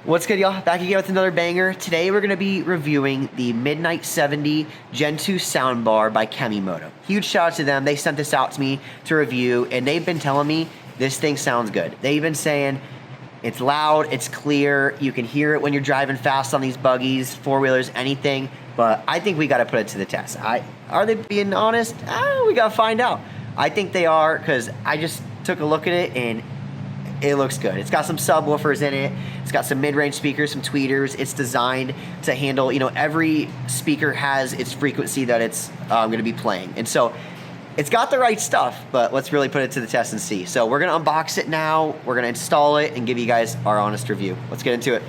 What's good, y'all? Back again with another banger. Today we're going to be reviewing the Midnight 70 Gen 2 Soundbar by Kemimoto. Huge shout out to them. They sent this out to me to review, and they've been telling me this thing sounds good. They've been saying it's loud, it's clear, you can hear it when you're driving fast on these buggies, four-wheelers, anything, but I think we got to put it to the test. Are they being honest? We got to find out. I think they are, because I just took a look at it, and it looks good. It's got some subwoofers in it. It's got some mid-range speakers, some tweeters. It's designed to handle, you know, every speaker has its frequency that it's going to be playing. And so it's got the right stuff, but let's really put it to the test and see. So we're going to unbox it now. We're going to install it and give you guys our honest review. Let's get into it.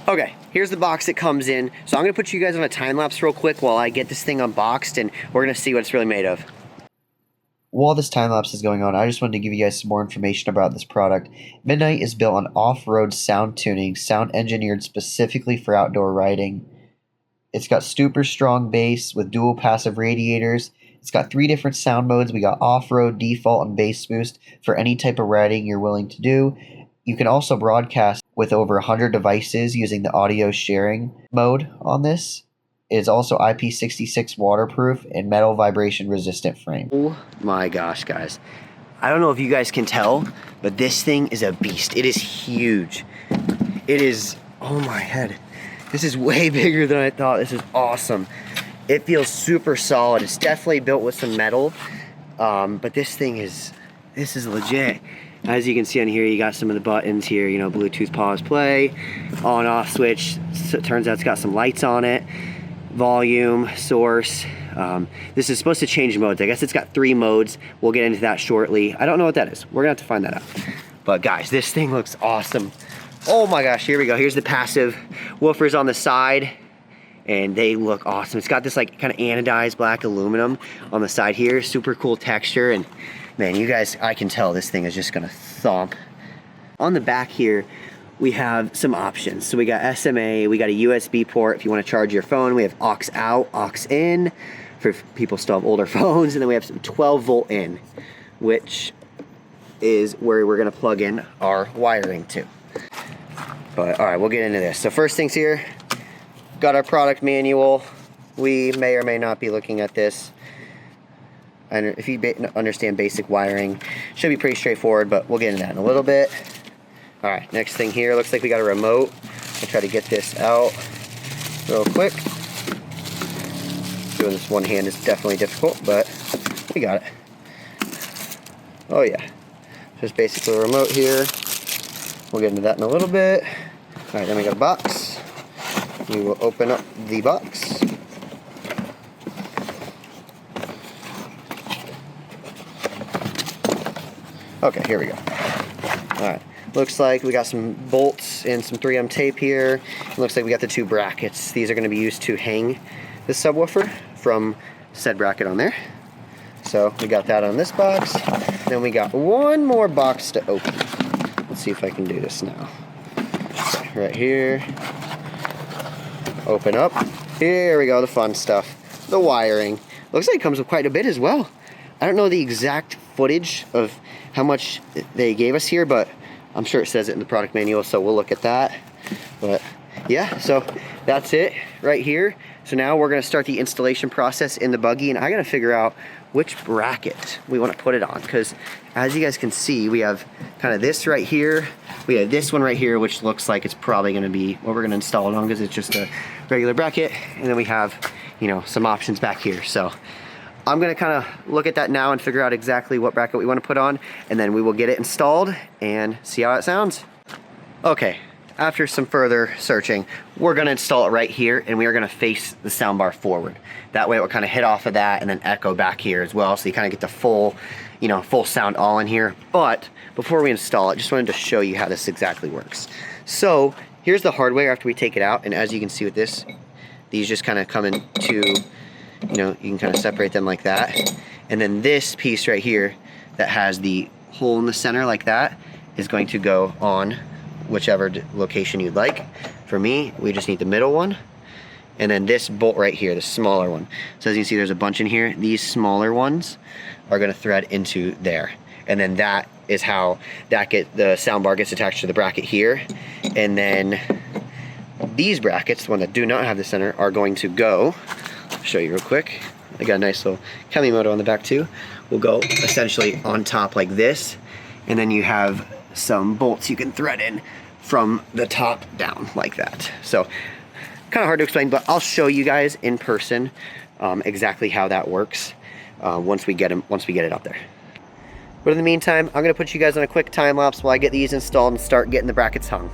Okay, here's the box it comes in. So I'm going to put you guys on a time lapse real quick while I get this thing unboxed, and we're going to see what it's really made of. While this time lapse is going on, I just wanted to give you guys some more information about this product. Midnight is built on off-road sound tuning, sound engineered specifically for outdoor riding. It's got super strong bass with dual passive radiators. It's got 3 different sound modes. We got off-road, default, and bass boost for any type of riding you're willing to do. You can also broadcast with over 100 devices using the audio sharing mode on this. It is also IP66 waterproof and metal vibration resistant frame. Oh my gosh, guys. I don't know if you guys can tell, but this thing is a beast. It is huge. It is, oh my head. This is way bigger than I thought. This is awesome. It feels super solid. It's definitely built with some metal, but this is legit. As you can see on here, you got some of the buttons here, you know, Bluetooth pause play, on off switch. So it turns out it's got some lights on it. Volume, source. This is supposed to change modes. I guess it's got 3 modes. We'll get into that shortly. I don't know what that is. We're gonna have to find that out. But guys, this thing looks awesome. Oh my gosh, here we go. Here's the passive woofers on the side, and they look awesome. It's got this like kind of anodized black aluminum on the side here. Super cool texture, and man, you guys, I can tell this thing is just gonna thump. On the back here, we have some options. So we got SMA, we got a USB port if you want to charge your phone. We have aux out, aux in for people still have older phones. And then we have some 12 volt in, which is where we're going to plug in our wiring to. But all right, we'll get into this. So first things here, got our product manual. We may or may not be looking at this. And if you understand basic wiring, should be pretty straightforward, but we'll get into that in a little bit. All right, next thing here, looks like we got a remote. I'll try to get this out real quick. Doing this one hand is definitely difficult, but we got it. Oh yeah, just basically a remote here. We'll get into that in a little bit. All right, then we got a box. We will open up the box. Okay, here we go. All right. Looks like we got some bolts and some 3M tape here. It looks like we got the 2 brackets. These are going to be used to hang the subwoofer from said bracket on there. So we got that on this box. Then we got one more box to open. Let's see if I can do this now. Okay, right here. Open up. Here we go, the fun stuff. The wiring. Looks like it comes with quite a bit as well. I don't know the exact footage of how much they gave us here, but I'm sure it says it in the product manual, so we'll look at that. But yeah, so that's it right here. So now we're gonna start the installation process in the buggy, and I gotta figure out which bracket we wanna put it on, because as you guys can see, we have kind of this right here. We have this one right here, which looks like it's probably gonna be what we're gonna install it on, because it's just a regular bracket. And then we have, you know, some options back here. So I'm gonna kind of look at that now and figure out exactly what bracket we want to put on, and then we will get it installed and see how it sounds. Okay, after some further searching, we're gonna install it right here, and we are gonna face the soundbar forward. That way it will kind of hit off of that and then echo back here as well, so you kind of get the full, you know, full sound all in here. But before we install it, just wanted to show you how this exactly works. So here's the hardware after we take it out, and as you can see with this, these just kind of come into, you know, you can kind of separate them like that. And then this piece right here that has the hole in the center like that is going to go on whichever location you'd like. For me, we just need the middle one. And then this bolt right here, the smaller one. So as you can see, there's a bunch in here. These smaller ones are gonna thread into there. And then that is how that the soundbar gets attached to the bracket here. And then these brackets, the one that do not have the center, are going to go, I'll show you real quick. I got a nice little Kemimoto on the back too. Will go essentially on top like this, and then you have some bolts you can thread in from the top down like that. So kind of hard to explain, but I'll show you guys in person exactly how that works once we get it up there. But in the meantime, I'm gonna put you guys on a quick time lapse while I get these installed and start getting the brackets hung.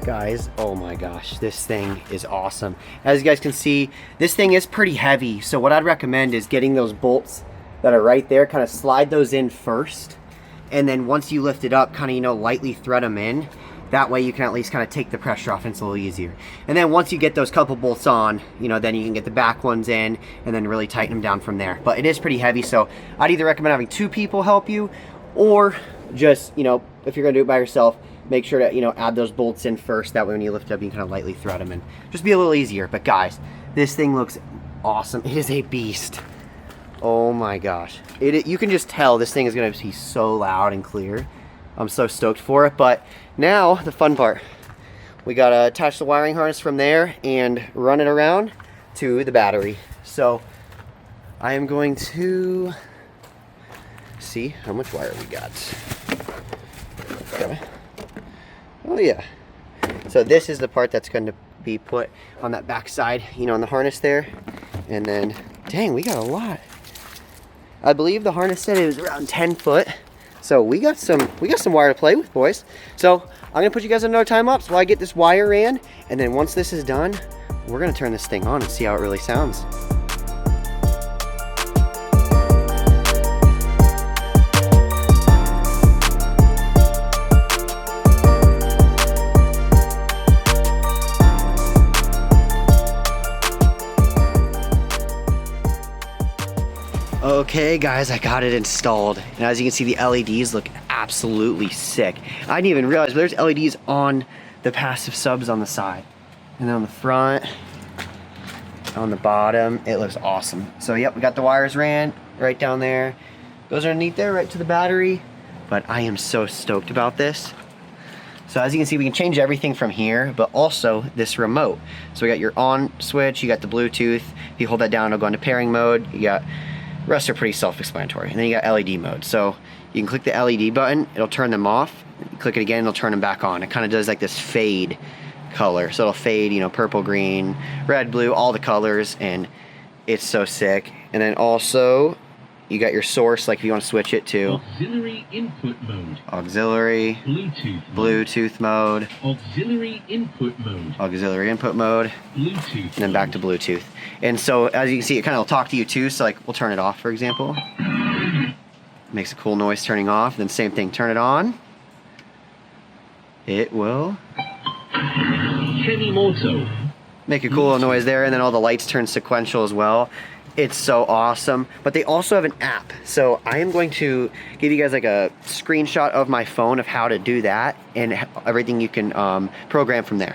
Guys, oh my gosh, this thing is awesome. As you guys can see, this thing is pretty heavy, so what I'd recommend is getting those bolts that are right there, kind of slide those in first, and then once you lift it up, kind of, you know, lightly thread them in. That way you can at least kind of take the pressure off and it's a little easier. And then once you get those couple bolts on, you know, then you can get the back ones in and then really tighten them down from there. But it is pretty heavy, so I'd either recommend having 2 people help you, or just, you know, if you're gonna do it by yourself, make sure to, you know, add those bolts in first. That way when you lift it up, you can kind of lightly thread them in. Just be a little easier. But guys, this thing looks awesome. It is a beast. Oh my gosh. You can just tell this thing is going to be so loud and clear. I'm so stoked for it. But now, the fun part. We got to attach the wiring harness from there and run it around to the battery. So, I am going to see how much wire we got. Okay. Oh yeah. So this is the part that's going to be put on that back side, you know, on the harness there. And then, dang, we got a lot. I believe the harness said it was around 10 foot. So we got some wire to play with, boys. So I'm gonna put you guys on another time lapse while I get this wire in, and then once this is done, we're gonna turn this thing on and see how it really sounds. Okay guys, I got it installed, and as you can see, the LEDs look absolutely sick. I didn't even realize, but there's LEDs on the passive subs on the side, and then on the front, on the bottom, it looks awesome. So yep, we got the wires ran right down there, goes underneath there right to the battery. But I am so stoked about this. So as you can see, we can change everything from here, but also this remote. So we got your on switch, you got the Bluetooth. If you hold that down, it'll go into pairing mode. You got, the rest are pretty self-explanatory. And then you got LED mode. So you can click the LED button, it'll turn them off. You click it again, it'll turn them back on. It kind of does like this fade color. So it'll fade, you know, purple, green, red, blue, all the colors, and it's so sick. And then also, you got your source, like if you want to switch it to auxiliary input mode, auxiliary, Bluetooth mode, auxiliary input mode, Bluetooth, and then back to Bluetooth. And so as you can see, it kind of will talk to you too. So like we'll turn it off, for example. Makes a cool noise turning off. Then same thing, turn it on. It will make a cool noise there, and then all the lights turn sequential as well. It's so awesome. But they also have an app. So I am going to give you guys like a screenshot of my phone of how to do that and everything you can program from there.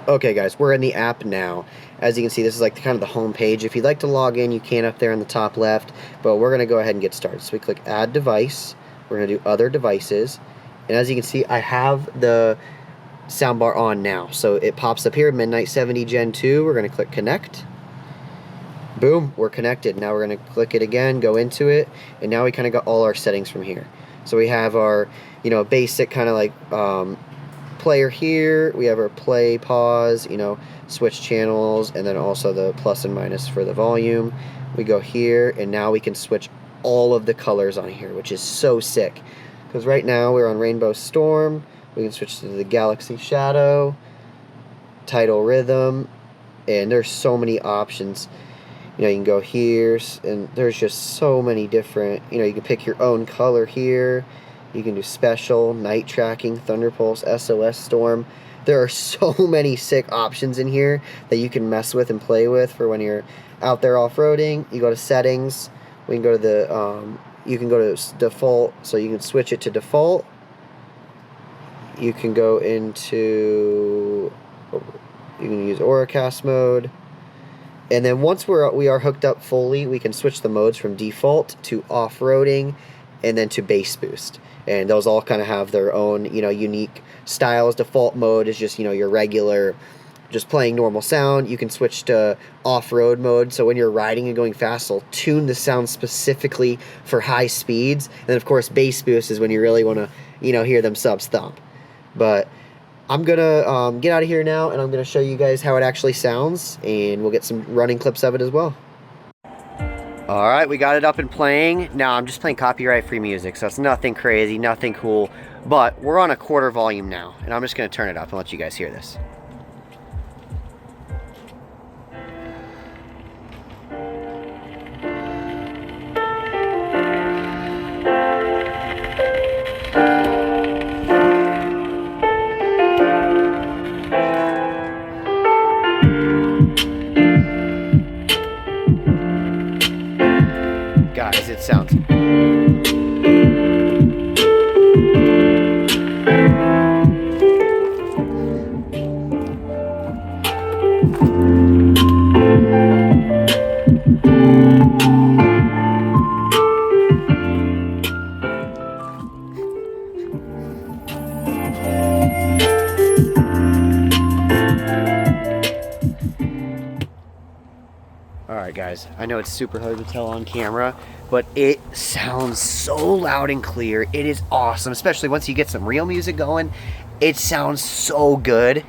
Okay guys, we're in the app now. As you can see, this is like kind of the home page. If you'd like to log in, you can up there in the top left, but we're gonna go ahead and get started. So we click add device, we're gonna do other devices, and as you can see, I have the soundbar on now. So it pops up here, Midnight 70 Gen 2, we're gonna click connect. Boom, we're connected. Now we're gonna click it again, go into it, and now we kind of got all our settings from here. So we have our, you know, basic kind of like player here. We have our play, pause, you know, switch channels, and then also the plus and minus for the volume. We go here, and now we can switch all of the colors on here, which is so sick. Because right now we're on Rainbow Storm. We can switch to the Galaxy Shadow, Tidal Rhythm, and there's so many options. You know, you can go here, and there's just so many different, you know, you can pick your own color here. You can do special, night tracking, thunder pulse, SOS storm. There are so many sick options in here that you can mess with and play with for when you're out there off-roading. You go to settings. We can go to the you can go to default, so you can switch it to default. You can go into, you can use Auracast mode. And then once we are hooked up fully, we can switch the modes from default to off-roading and then to bass boost. And those all kind of have their own, you know, unique styles. Default mode is just, you know, your regular, just playing normal sound. You can switch to off-road mode, so when you're riding and going fast, it'll tune the sound specifically for high speeds. And then, of course, bass boost is when you really want to, you know, hear them subs thump. But I'm gonna get out of here now, and I'm gonna show you guys how it actually sounds, and we'll get some running clips of it as well. All right, we got it up and playing. Now I'm just playing copyright-free music, so it's nothing crazy, nothing cool, but we're on a quarter volume now, and I'm just gonna turn it up and let you guys hear this. Guys, it sounds... Alright guys, I know it's super hard to tell on camera, but it sounds so loud and clear. It is awesome, especially once you get some real music going. It sounds so good.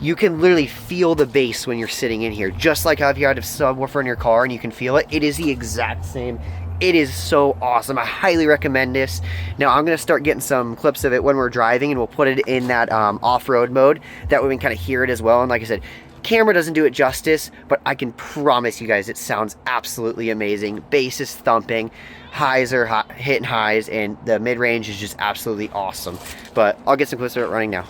You can literally feel the bass when you're sitting in here, just like how if you had a subwoofer in your car and you can feel it. It is the exact same. It is so awesome. I highly recommend this. Now I'm gonna start getting some clips of it when we're driving, and we'll put it in that off-road mode. That way we can kind of hear it as well. And like I said, camera doesn't do it justice, but I can promise you guys it sounds absolutely amazing. Bass is thumping, highs are hitting highs, and the mid-range is just absolutely awesome. But I'll get some clips of it running now.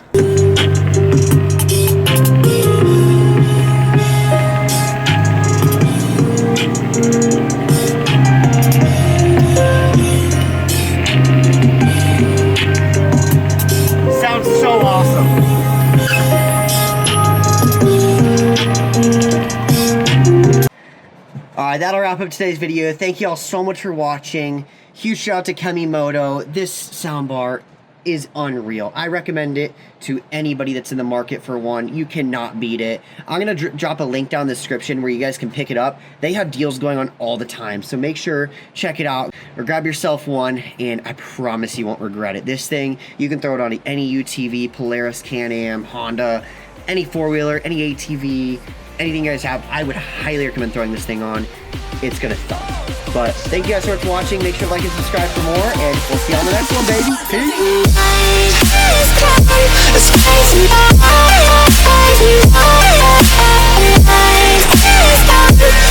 Sounds so awesome. That'll wrap up today's video. Thank you all so much for watching. Huge shout out to Kemimoto. This soundbar is unreal. I recommend it to anybody that's in the market for one. You cannot beat it. I'm gonna drop a link down in the description where you guys can pick it up. They have deals going on all the time, so make sure, check it out, or grab yourself one, and I promise you won't regret it. This thing, you can throw it on any UTV, Polaris, Can-Am, Honda, any four-wheeler, any ATV, anything you guys have. I would highly recommend throwing this thing on. It's gonna thump. But thank you guys so much for watching. Make sure to like and subscribe for more, and we'll see you on the next one, baby. Peace.